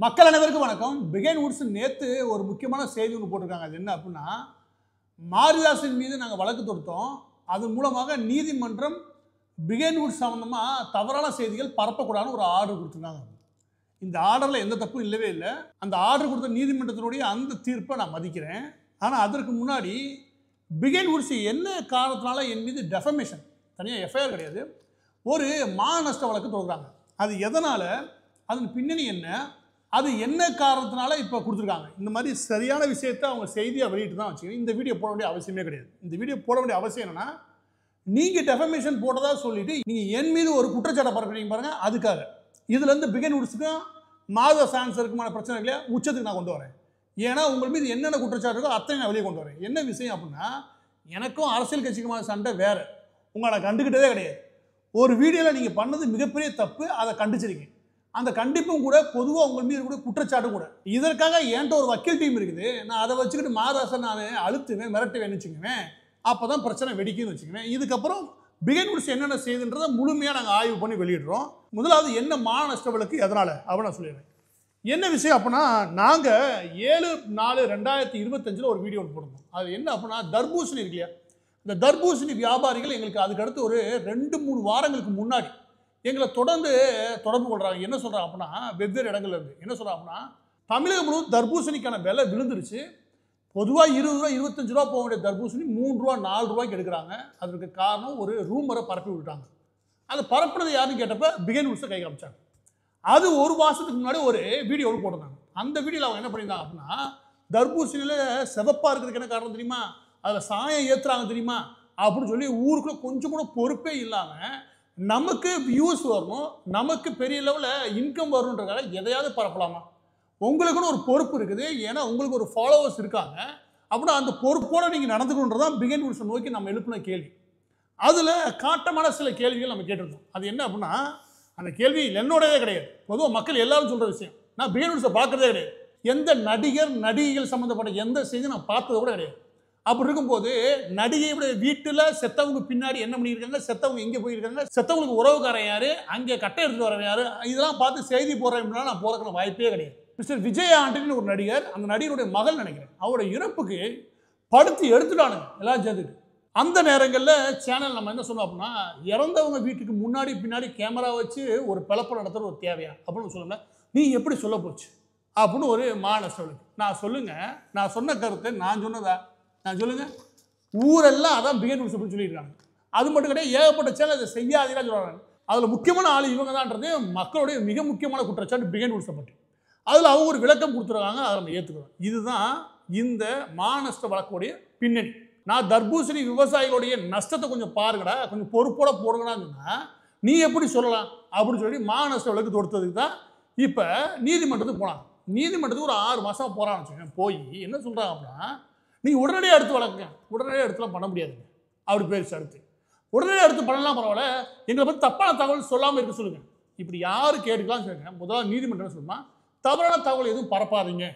மக்கள் அனைவருக்கும் வணக்கம். பிகைன் வுட்ஸ் நேற்று ஒரு முக்கியமான செய்தி ஒன்று போட்டிருக்காங்க. அது என்ன அப்படின்னா, மாரிதாஸின் மீது நாங்கள் வழக்கு தொடுத்தோம். அதன் மூலமாக நீதிமன்றம் பிகைன் வுட்ஸ் சம்மந்தமாக தவறான செய்திகள் பரப்பக்கூடாதுன்னு ஒரு ஆர்டர் கொடுத்துருக்காங்க. இந்த ஆர்டரில் எந்த தப்பும் இல்லவே இல்லை. அந்த ஆர்டர் கொடுத்த நீதிமன்றத்தினுடைய அந்த தீர்ப்பை நான் மதிக்கிறேன். ஆனால் அதற்கு முன்னாடி பிகைன் வுட்ஸ் என்ன காரணத்தினால என் மீது டெஃபமேஷன், தனியாக எஃப்ஐஆர் கிடையாது, ஒரு மான நஷ்ட வழக்கு தொடுறாங்க. அது எதனால், அதன் பின்னணி என்ன, அது என்ன காரணத்தினால இப்போ கொடுத்துருக்காங்க. இந்த மாதிரி சரியான விஷயத்தை அவங்க செய்தியாக வெளியிட்டு தான் வச்சுக்கணும். இந்த வீடியோ போட வேண்டிய அவசியமே கிடையாது. இந்த வீடியோ போட வேண்டிய அவசியம் என்னென்னா, நீங்கள் டெஃபமேஷன் போட்டதாக சொல்லிவிட்டு நீங்கள் என் மீது ஒரு குற்றச்சாட்டை பரப்புறீங்க பாருங்கள். அதுக்காக இதுலேருந்து பிகைன் வுட்ஸுக்கும் மாரிதாஸ் ஆன்சருக்குமான பிரச்சனைகளை உச்சத்துக்கு நான் கொண்டு வரேன். ஏன்னா உங்கள் மீது என்னென்ன குற்றச்சாட்டு இருக்கோ அத்தனை நான் வெளியே கொண்டு வரேன். என்ன விஷயம் அப்படின்னா, எனக்கும் அரசியல் கட்சிக்குமான சண்டை வேறு. உங்களை நான் கண்டுக்கிட்டதே கிடையாது. ஒரு வீடியோவில் நீங்கள் பண்ணது மிகப்பெரிய தப்பு, அதை கண்டிச்சிருக்கீங்க. அந்த கண்டிப்பும் கூட பொதுவாக உங்கள் மீது கூட குற்றச்சாட்டு கூட. இதற்காக என்கிட்ட ஒரு வக்கீல் டீம் இருக்குது. நான் அதை வச்சுக்கிட்டு மாரிதாஸை நான் அழுத்துவேன், மிரட்டுவேன் வச்சுக்குவேன். அப்போ தான் பிரச்சனை வெடிக்குன்னு வச்சுக்குவேன். இதுக்கப்புறம் பிகைன் வுட்ஸ் என்னென்ன செய்யுதுன்றதை முழுமையாக நாங்கள் ஆய்வு பண்ணி வெளியிடுறோம். முதலாவது என்ன மான நஷ்ட வழக்கு எதனால் அப்படின்னு நான் சொல்லிடுறேன். என்ன விஷயம் அப்படின்னா, நாங்கள் 7/4/2025 ஒரு வீடியோ ஒன்று போடணும். அது என்ன அப்படின்னா, தர்பூசணி இருக்கு இல்லையா, இந்த தர்பூசணி வியாபாரிகள் எங்களுக்கு அதுக்கடுத்து ஒரு 2-3 வாரங்களுக்கு முன்னாடி எங்களை தொடர்ந்து தொடர்பு கொள்கிறாங்க. என்ன சொல்கிறாங்க அப்படின்னா, வெவ்வேறு இடங்கள்ல இருந்து என்ன சொல்கிறாங்க அப்படின்னா, தமிழகம் முழுவதும் தர்பூசணிக்கான விலை விழுந்துருச்சு. பொதுவாக 20 ரூபா 25 ரூபா போக வேண்டிய தர்பூசணி 3 ரூபா 4 ரூபாய்க்கு எடுக்கிறாங்க. அதற்கு காரணம் ஒரு ரூமரை பரப்பி விட்டாங்க. அதை பரப்புனது யாருன்னு கேட்டப்ப பிகைன் வுட்ஸை கை காமிச்சாங்க. அது ஒரு மாதத்துக்கு முன்னாடி ஒரு வீடியோவில் போட்டிருந்தாங்க. அந்த வீடியோவில் அவங்க என்ன பண்ணியிருந்தாங்க அப்படின்னா, தர்பூசணியில் சிவப்பாக இருக்கிறதுக்கு என்ன காரணம் தெரியுமா, அதில் சாயம் ஏற்றுறாங்க தெரியுமா அப்படின்னு சொல்லி ஊருக்குள்ளே கொஞ்சம் கூட பொறுப்பே இல்லாமல், நமக்கு வியூஸ் வரணும், நமக்கு பெரிய லெவலில் இன்கம் வரணுன்றதால எதையாவது பரப்பலாமா? உங்களுக்குன்னு ஒரு பொறுப்பு இருக்குது. ஏன்னா உங்களுக்கு ஒரு ஃபாலோவர்ஸ் இருக்காங்க. அப்படின்னா அந்த பொறுப்போடு நீங்கள் நடந்துக்கணுன்றதான் பிகைன் வுட்ஸை நோக்கி நம்ம எழுப்பின கேள்வி. அதில் காட்டமான சில கேள்விகள் நம்ம கேட்டிருந்தோம். அது என்ன அப்படின்னா, அந்த கேள்வி என்னோடவே கிடையாது, பொதுவாக மக்கள் எல்லாரும் சொல்கிற விஷயம். நான் பிகைன் வுட்ஸை பார்க்குறதே கிடையாது. எந்த நடிகர் நடிகைகள் சம்மந்தப்பட்ட எந்த செய்தியும் நான் பார்த்தது கூட கிடையாது. அப்படி இருக்கும்போது நடிகையுடைய வீட்டில் செத்தவங்க பின்னாடி என்ன பண்ணியிருக்காங்க, செத்தவங்க எங்கே போயிருக்காங்க, செத்தவங்களுக்கு உறவுக்காரன் யார், அங்கே கட்டை எடுத்துகிட்டு வரவன் யார், இதெல்லாம் பார்த்து செய்தி போடுறேன் அப்படின்னா நான் போகிறதுக்கு வாய்ப்பே கிடையாது. மிஸ்டர் விஜய் ஆண்டனின்னு ஒரு நடிகர், அந்த நடிகருடைய மகள் நினைக்கிறேன், அவருடைய இறப்புக்கு படுத்து எடுத்துட்டானுங்க எல்லாம் சேர்த்துட்டு. அந்த நேரங்களில் சேனல் நம்ம என்ன சொன்னோம் அப்படின்னா, இறந்தவங்க வீட்டுக்கு முன்னாடி பின்னாடி கேமரா வச்சு ஒரு பிளப்பு நடத்துகிற ஒரு தேவையா அப்படின்னு சொல்லல. நீ எப்படி சொல்ல போச்சு அப்படின்னு ஒரு மாநஷ்டவளுக்கு நான் சொல்லுங்கள். நான் சொன்ன கருத்தை நான் சொன்னதா, நான் சொல்லுங்கள். ஊரெல்லாம் அதான் பிகைன் வுட்ஸ் அப்படின்னு சொல்லியிருக்காங்க. அது மட்டும் கிடையாது, ஏகப்பட்ட சேனல் இதை செய்யாதீங்கன்னு சொல்கிறாங்க. அதில் முக்கியமான ஆள் இவங்க தான்ன்றது மக்களுடைய மிக முக்கியமான குற்றச்சாட்டு பிகைன் வுட்ஸை பற்றி. அதில் அவங்க ஒரு விளக்கம் கொடுத்துருக்காங்க, அதை நம்ம ஏற்றுக்கிறோம். இதுதான் இந்த மான நஷ்ட வழக்குடைய பின்னணி. நான் தர்பூசணி விவசாயிகளுடைய நஷ்டத்தை கொஞ்சம் பாருங்கடா, கொஞ்சம் பொறுப்போட போடுங்கடான்னு சொன்னால் நீ எப்படி சொல்லலாம் அப்படின்னு சொல்லி மான நஷ்ட வழக்கு தொடுத்ததுக்கு தான் இப்போ நீதிமன்றத்துக்கு போனாங்க. நீதிமன்றத்துக்கு ஒரு 6 மாதம் போகிறான்னு வச்சுக்கோங்க. போய் என்ன சொல்கிறாங்க அப்படின்னா, நீங்கள் உடனடியாக எடுத்து வளர்க்குங்க, உடனடியாக எடுத்துலாம் பண்ண முடியாதுங்க அப்படி பேர் அடுத்து. உடனடியாக எடுத்து பண்ணலாம் பரவாயில்ல, எங்களை பற்றி தப்பான தகவல் சொல்லாமல் இருக்க சொல்லுங்கள். இப்படி யார் கேட்டுக்கலாம் சொல்லுங்க. முதல்ல நீதிமன்றம் சொல்லுமா, தவறான தகவல் எதுவும் பரப்பாதீங்க.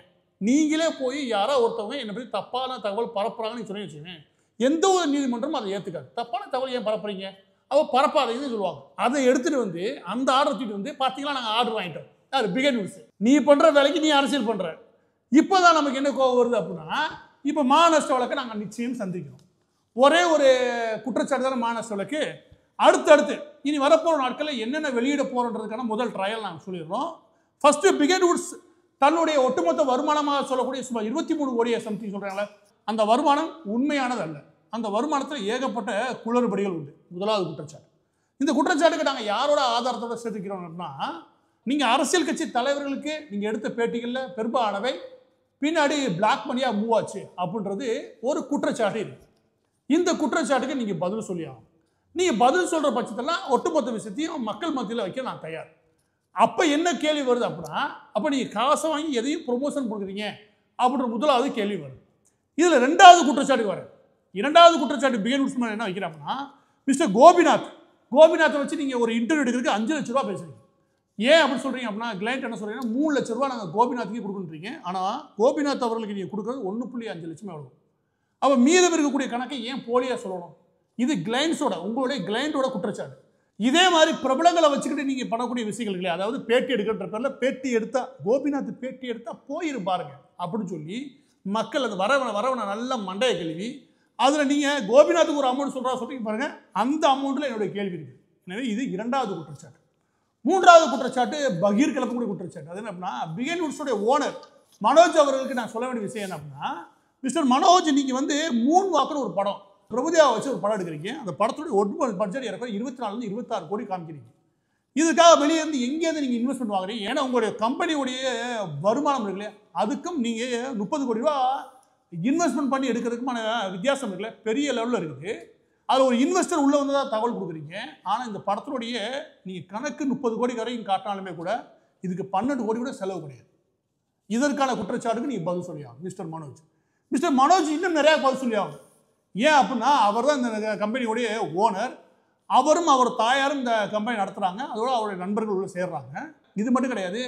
நீங்களே போய் யாரோ ஒருத்தவங்க என்னை பற்றி தப்பான தகவல் பரப்புறாங்கன்னு சொல்லி வச்சுக்கோங்க, எந்த ஒரு நீதிமன்றமும் அதை ஏற்றுக்காது. தப்பான தகவல் ஏன் பரப்புறீங்க, அவள் பரப்பாதீங்கன்னு சொல்லுவாங்க. அதை எடுத்துகிட்டு வந்து அந்த ஆர்டர் தூக்கிட்டு வந்து பார்த்தீங்களா நாங்கள் ஆர்டர் வாங்கிட்டோம். யார், பிகைன் வுட்ஸ். நீ பண்ணுற வேலைக்கு நீ அரசியல் பண்ணுற. இப்போ தான் நமக்கு என்ன கோவம் வருது அப்படின்னா, இப்போ மான நஷ்ட வழக்கை நாங்கள் நிச்சயம் சந்திக்கிறோம். ஒரே ஒரு குற்றச்சாட்டு தானே மான நஷ்ட வழக்கு. அடுத்தடுத்து இனி வரப்போகிற நாட்களில் என்னென்ன வெளியிட போகிறோன்றதுக்கான முதல் ட்ரையல் நாங்கள் சொல்லிடுறோம். ஃபஸ்ட்டு பிகைன் வுட்ஸ் தன்னுடைய ஒட்டுமொத்த வருமானமாக சொல்லக்கூடிய சுமார் 23 கோடியை சம்திங் சொல்கிறாங்களே, அந்த வருமானம் உண்மையானது அல்ல. அந்த வருமானத்தில் ஏகப்பட்ட குளறுபடிகள் உண்டு. முதலாவது குற்றச்சாட்டு. இந்த குற்றச்சாட்டுக்கு நாங்கள் யாரோட ஆதாரத்தோடு சேர்த்துக்கிறோம் அப்படின்னா, நீங்கள் அரசியல் கட்சி தலைவர்களுக்கு நீங்கள் எடுத்த பேட்டிகளில் பெரும்பாலானவை பின்னாடி பிளாக் மணியாக மூவ் ஆச்சு அப்படின்றது ஒரு குற்றச்சாட்டு இருக்குது. இந்த குற்றச்சாட்டுக்கு நீங்கள் பதில் சொல்லி ஆகும். நீங்கள் பதில் சொல்கிற பட்சத்தில் ஒட்டுமொத்த விஷயத்தையும் மக்கள் மத்தியில் வைக்க நான் தயார். அப்போ என்ன கேள்வி வருது அப்படின்னா, அப்போ நீங்கள் காசை வாங்கி எதையும் ப்ரொமோஷன் கொடுக்குறீங்க அப்படின்ற முதலாவது கேள்வி வருது. இதில் 2வது குற்றச்சாட்டுக்கு வர. 2வது குற்றச்சாட்டு பிகைன் வுட்ஸ் மேலே என்ன வைக்கிறாங்கன்னா, மிஸ்டர் கோபிநாத்தை வச்சு நீங்கள் ஒரு இன்டர்வியூ எடுக்கிறதுக்கு 5 லட்ச ரூபா பேசுகிறீங்க. ஏன் அப்படின்னு சொல்கிறீங்க அப்படின்னா, கிளைண்ட் என்ன சொல்கிறீங்கன்னா 3 லட்ச ரூபா நாங்கள் கோபிநாத்துக்கே கொடுக்குறீங்க. ஆனால் கோபிநாத் அவர்களுக்கு நீங்கள் கொடுக்குறது 1.5 லட்சம் எவ்வளோ. அப்போ மீதம் இருக்கக்கூடிய கணக்கை ஏன் போலியாக சொல்லணும்? இது கிளைண்ட்ஸோட, உங்களுடைய கிளைண்டோட குற்றச்சாட்டு. இதே மாதிரி பிரபலங்களை வச்சுக்கிட்டு நீங்கள் பண்ணக்கூடிய விஷயங்கள் இல்லையா, அதாவது பேட்டி எடுக்கிற பேரில் பேட்டி எடுத்தா கோபிநாத் பேட்டி எடுத்தால் போயிரும் பாருங்க அப்படின்னு சொல்லி மக்கள் அந்த வரவனை நல்ல மண்டையை கழுவி அதில் நீங்கள் கோபிநாத்துக்கு ஒரு அமௌண்ட் சொல்கிறீங்க பாருங்கள், அந்த அமௌண்ட்டில் என்னுடைய கேள்வி இருக்குது. எனவே இது இரண்டாவது குற்றச்சாட்டு. மூன்றாவது குற்றச்சாட்டு பகீர் கிளப்பக்கூடிய குற்றச்சாட்டு. அது என்ன அப்படின்னா, பிகன் வுட்ஸோடைய ஓனர் மனோஜ் அவர்களுக்கு நான் சொல்ல வேண்டிய விஷயம் என்ன அப்படின்னா, மிஸ்டர் மனோஜ் நீங்கள் வந்து மூன் வாக்குன்னு ஒரு படம் பிரபுதேவா வச்சு ஒரு படம் எடுக்கிறீங்க. அந்த படத்துடைய ஒட்டுமொத்த பட்ஜெட் இறக்க 24 26 கோடி காமிக்கிறீங்க. இதுக்காக வெளியே இருந்து எங்கேருந்து நீங்கள் இன்வெஸ்ட்மெண்ட் வாங்குறீங்க? ஏன்னா உங்களுடைய கம்பெனியுடைய வருமானம் இருக்குல்லையா, அதுக்கும் நீங்கள் 30 கோடி ரூபா இன்வெஸ்ட்மெண்ட் பண்ணி எடுக்கிறதுக்குமான வித்தியாசம் இருக்குல்ல, பெரிய லெவலில் இருக்குது. அதில் ஒரு இன்வெஸ்டர் உள்ளே வந்து தான் தகவல் கொடுக்குறீங்க. ஆனால் இந்த படத்தினுடைய நீங்கள் கணக்கு 30 கோடி வரைக்கும் காட்டினாலுமே கூட இதுக்கு 12 கோடி கூட செலவு கிடையாது. இதற்கான குற்றச்சாட்டுக்கு நீங்கள் பதில் சொல்லியாகும் மிஸ்டர் மனோஜ். மிஸ்டர் மனோஜ் இன்னும் நிறையா பதில் சொல்லியாகும். ஏன் அப்படின்னா அவர் தான் இந்த கம்பெனியோடைய ஓனர். அவரும் அவர் தாயாரும் இந்த கம்பெனி நடத்துகிறாங்க. அதோட அவருடைய நண்பர்கள் உள்ள சேர்றாங்க. இது மட்டும் கிடையாது,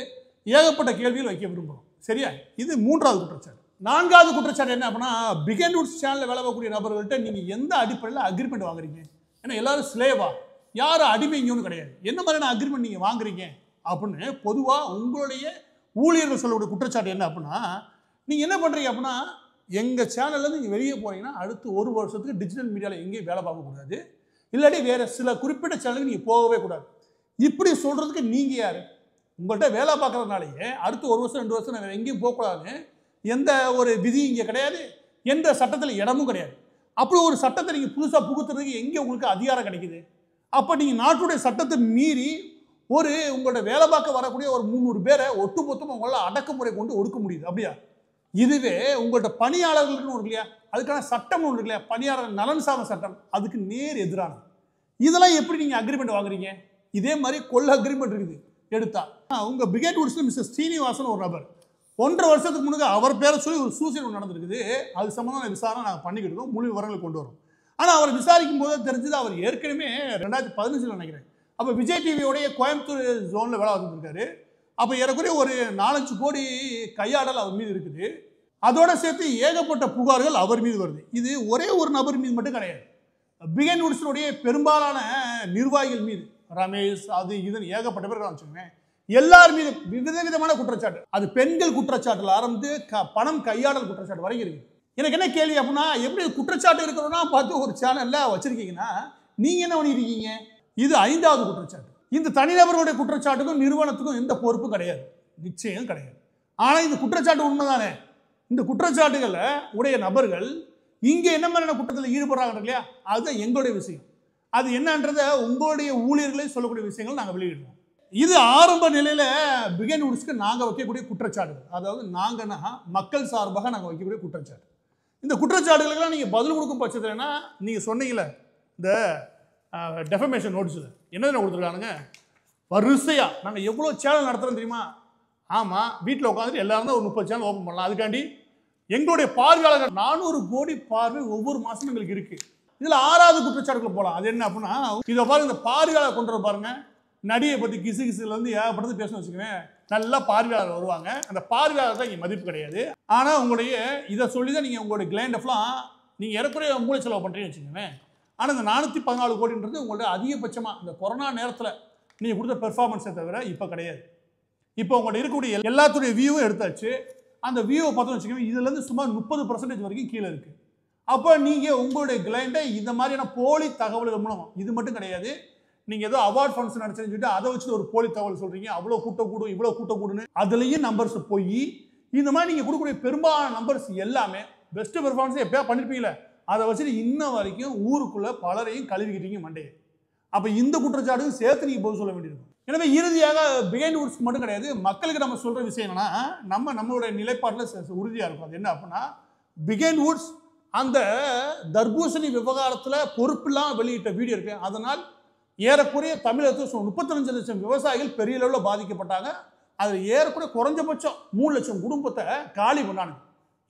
ஏகப்பட்ட கேள்விகள் வைக்க விரும்புகிறோம். சரியா? இது மூன்றாவது குற்றச்சாட்டு. நான்காவது குற்றச்சாட்டு என்ன அப்படின்னா, பிகன் வுட்ஸ் சேனலில் வேலை பார்க்கக்கூடிய நபர்கள்ட்ட நீங்கள் எந்த அடிப்படையில் அக்ரிமெண்ட் வாங்குறீங்க? ஏன்னா எல்லாரும் ஸ்லேவா, யாரும் அடிமைங்கன்னு கிடையாது. என்ன மாதிரியான அக்ரிமெண்ட் நீங்கள் வாங்குறீங்க அப்படின்னு பொதுவாக உங்களுடைய ஊழியர்கள் சொல்லக்கூடிய குற்றச்சாட்டு என்ன அப்படின்னா, நீங்கள் என்ன பண்ணுறீங்க அப்படின்னா, எங்கள் சேனல்லேருந்து நீங்கள் வெளியே போனீங்கன்னா அடுத்து 1 வருஷத்துக்கு டிஜிட்டல் மீடியாவில் எங்கேயும் வேலை பார்க்கக்கூடாது, இல்லாட்டி வேறு சில குறிப்பிட்ட சேனலுக்கு நீங்கள் போகவே கூடாது. இப்படி சொல்கிறதுக்கு நீங்கள் யார்? உங்கள்கிட்ட வேலை பார்க்குறதுனாலேயே அடுத்து 1 வருஷம் 2 வருஷம் நான் எங்கேயும் போகக்கூடாதுன்னு எந்த ஒரு விதி இங்கே கிடையாது, எந்த சட்டத்தில் இடமும் கிடையாது. அப்படி ஒரு சட்டத்தை நீங்கள் புதுசாக புகுத்துறதுக்கு எங்கே உங்களுக்கு அதிகாரம் கிடைக்குது? அப்போ நீங்கள் நாட்டுடைய சட்டத்தை மீறி உங்களோட வேலை பார்க்க வரக்கூடிய ஒரு 300 பேரை ஒட்டுமொத்தமாக உங்களால் அடக்குமுறை கொண்டு ஒடுக்க முடியுது. அப்படியா? இதுவே உங்கள்கிட்ட பணியாளர்களுக்குன்னு ஒன்று இல்லையா, அதுக்கான சட்டம் ஒன்று இல்லையா, பணியாளர் நலன் சார்ந்த சட்டம், அதுக்கு நேர் எதிரானது. இதெல்லாம் எப்படி நீங்கள் அக்ரிமெண்ட் வாங்குறீங்க? இதே மாதிரி கொள்ள அக்ரிமெண்ட் இருக்குது எடுத்தா. உங்கள் பிகன் வுட்ஸில் மிஸ்டர் ஸ்ரீனிவாசன் ஒரு நபர் 1.5 வருஷத்துக்கு முன்னாடி அவர் பேரை சொல்லி ஒரு சூசைட் நடந்திருக்குது. அது சம்பந்தமான விசாரணை நாங்கள் பண்ணிக்கிட்டு இருக்கோம், முழு விவரங்களை கொண்டு வரோம். ஆனால் அவர் விசாரிக்கும் போது தெரிஞ்சது அவர் ஏற்கனவே 2015 நினைக்கிறேன் அப்போ விஜய் டிவியோடைய கோயம்புத்தூர் ஜோனில் வேலை வந்துருக்காரு. அப்போ ஏறக்குறைய ஒரு 4-5 கோடி கையாடல் அவர் மீது இருக்குது. அதோட சேர்த்து ஏகப்பட்ட புகார்கள் அவர் மீது வருது. இது ஒரே ஒரு நபர் மீது மட்டும் கிடையாது, பிகன் வுட்ஸினுடைய பெரும்பாலான நிர்வாகிகள் மீது, ரமேஷ் அது இதுன்னு ஏகப்பட்ட பேர் வச்சுக்கோங்க, எல்லார் மீது விதவிதமான குற்றச்சாட்டு. அது பெண்கள் குற்றச்சாட்டுல ஆரம்பித்து பணம் கையாடல் குற்றச்சாட்டு வரைக்கும் இருக்கு. எனக்கு என்ன கேள்வி அப்படின்னா, எப்படி குற்றச்சாட்டு இருக்கிறோன்னா பார்த்து ஒரு சேனல்ல வச்சிருக்கீங்கன்னா நீங்க என்ன பண்ணிருக்கீங்க? இது 5வது குற்றச்சாட்டு. இந்த தனிநபர்களுடைய குற்றச்சாட்டுக்கும் நிறுவனத்துக்கும் எந்த பொறுப்பும் கிடையாது, நிச்சயம் கிடையாது. ஆனால் இந்த குற்றச்சாட்டு உண்மைதானே? இந்த குற்றச்சாட்டுகளை உடைய நபர்கள் இங்கே என்ன மாதிரியான குற்றத்தில் ஈடுபடுறாங்க இல்லையா, அதுதான் எங்களுடைய விஷயம். அது என்னன்றதை உங்களுடைய ஊழியர்களே சொல்லக்கூடிய விஷயங்கள் நாங்கள் வெளியிடுறோம். இது ஆரம்ப நிலையில் பிகன் வுட்ஸ்க்கு நாங்கள் வைக்கக்கூடிய குற்றச்சாட்டுகள். அதாவது நாங்கன்னா மக்கள் சார்பாக நாங்கள் வைக்கக்கூடிய குற்றச்சாட்டு. இந்த குற்றச்சாட்டுகளுக்கெல்லாம் நீங்கள் பதில் கொடுக்கும் பட்சத்துலன்னா, நீங்கள் சொன்னீங்களே இந்த டெஃபமேஷன் நோட்டீஸில் என்ன கொடுத்துருக்கானுங்க, வரிசையாக நாங்கள் எவ்வளோ சேனல் நடத்துகிறோம் தெரியுமா? ஆமாம், வீட்டில் உட்காந்துட்டு எல்லாரும் தான் ஒரு 30 சேனல் ஓப்பன் பண்ணலாம். அதுக்காண்டி எங்களுடைய பார்வையாளர்கள் 400 கோடி பார்வை ஒவ்வொரு மாதமும் எங்களுக்கு இருக்குது. இதில் 6வது குற்றச்சாட்டுக்குள்ள போகலாம். அது என்ன அப்படின்னா, இதை பாருங்க, இந்த பார்வையாளர் கொண்டு வர பாருங்க, நடிகை பற்றி கிசுகிசுலேருந்து ஏகப்பட்டது பேசணும்னு வச்சுக்குவேன், நல்லா பார்வையாளர் வருவாங்க. அந்த பார்வையாளர் தான் இங்கே மதிப்பு கிடையாது. ஆனால் உங்களுடைய இதை சொல்லி தான் நீங்கள் உங்களுடைய கிளைண்டஃப்லாம் நீங்கள் ஏறக்குறைய மூளை செலவு பண்ணுறீங்கன்னு வச்சுக்கோங்க. ஆனால் இந்த 414 கோடின்றது உங்களுடைய அதிகபட்சமாக இந்த கொரோனா நேரத்தில் நீங்கள் கொடுத்த பெர்ஃபார்மன்ஸை தவிர இப்போ கிடையாது. இப்போ உங்கள்கிட்ட இருக்கக்கூடிய எல்லாத்துடைய வியூவும் எடுத்தாச்சு. அந்த வியூவை பார்த்தோன்னு வச்சுக்கோங்க, இதுலேருந்து சுமார் 30% வரைக்கும் கீழே இருக்குது. அப்போ நீங்கள் உங்களுடைய கிளைண்டை இந்த மாதிரியான போலி தகவல்கள் மூலம், இது மட்டும் கிடையாது, நீங்கள் ஏதோ அவார்ட் ஃபங்க்ஷன் நடச்சுன்னு சொல்லிட்டு அதை வச்சு ஒரு போலி தகவல் சொல்கிறீங்க, அவ்வளோ கூட்டம் கூடும் இவ்வளோ கூட்டம் கூடுன்னு, அதுலேயும் நம்பர்ஸ் போய் இந்த மாதிரி நீங்கள் கொடுக்கக்கூடிய பெரும்பாலான நம்பர்ஸ் எல்லாமே பெஸ்ட்டு பெர்ஃபார்மன்ஸை எப்போயா பண்ணியிருப்பீங்களே, அதை வச்சுட்டு இன்ன வரைக்கும் ஊருக்குள்ளே பலரையும் கழுவிக்கிட்டீங்க மண்டையை. அப்போ இந்த குற்றச்சாட்டுக்கு சேர்த்து நீங்கள் பதில் சொல்ல வேண்டியிருக்கும். எனவே இறுதியாக பிகன் வுட்ஸ் மட்டும் கிடையாது, மக்களுக்கு நம்ம சொல்கிற விஷயம் என்னன்னா, நம்மளுடைய நிலைப்பாட்டில் உறுதியாக இருக்கும். அது என்ன அப்படின்னா, பிகன் வுட்ஸ் அந்த தர்பூசணி விவகாரத்தில் பொறுப்பில்லாமல் வெளியிட்ட வீடியோ இருக்கு. அதனால் ஏறக்குறைய தமிழகத்தில் 35 லட்சம் விவசாயிகள் பெரிய அளவில் பாதிக்கப்பட்டாங்க. அதில் ஏறக்குறைய குறைஞ்சபட்சம் 3 லட்சம் குடும்பத்தை காலி பண்ணானுங்க.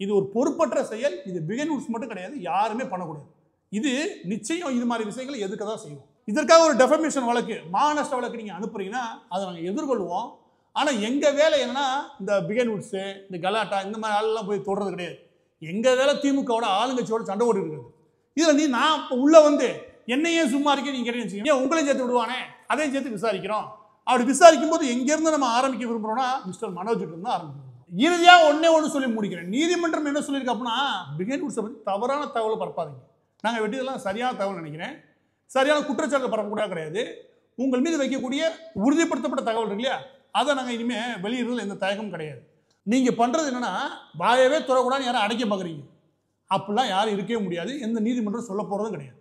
இது ஒரு பொறுப்பற்ற செயல். இது பிகன் வுட்ஸ் மட்டும் கிடையாது, யாருமே பண்ணக்கூடாது. இது நிச்சயம் இது மாதிரி விஷயங்களை எதுக்க தான் செய்வோம். இதற்காக ஒரு டெஃபமேஷன் வழக்கு, மாநஷ்ட வழக்கு நீங்கள் அனுப்புறீங்கன்னா அதை நாங்கள் எதிர்கொள்வோம். ஆனால் எங்கள் வேலை என்னன்னா, இந்த பிகன் வுட்ஸு, இந்த கலாட்டா, இந்த மாதிரி ஆளெல்லாம் போய் தொடுறது கிடையாது. எங்கள் வேலை திமுகவோட ஆளுங்கட்சியோட சண்டை ஓடி இருக்கிறது. இதில் நான் இப்போ உள்ளே வந்து என்னையே சும்மா இருக்கே நீங்க கேட்டீங்க உங்களையும் சேர்த்து விடுவானே, அதையும் சேர்த்து விசாரிக்கிறோம். அப்படி விசாரிக்கும் போது எங்கேருந்து நம்ம ஆரம்பிக்க விரும்புகிறோம்னா மிஸ்டர் மனோஜ் இருந்து ஆரம்பிக்கணும். இறுதியாக ஒன்று சொல்லி முடிக்கிறேன். நீதிமன்றம் என்ன சொல்லியிருக்கு அப்படின்னா, பிகைன் வுட்ஸை பற்றி தவறான தகவலை பரப்பாதீங்க. நாங்கள் வெட்டியதெல்லாம் சரியான தகவல் நினைக்கிறேன். சரியான குற்றச்சாட்டு பரப்பக்கூட கிடையாது. உங்கள் மீது வைக்கக்கூடிய உறுதிப்படுத்தப்பட்ட தகவல் இருக்கு இல்லையா, அதை நாங்கள் இனிமேல் வெளியிடுறதுல எந்த தயக்கமும் கிடையாது. நீங்கள் பண்ணுறது என்னென்னா, வாயவே தொடக்கூடாதுன்னு யாரும் அடைக்க பார்க்குறீங்க. அப்படிலாம் யாரும் இருக்கவே முடியாது. எந்த நீதிமன்றம் சொல்ல போகிறதும் கிடையாது.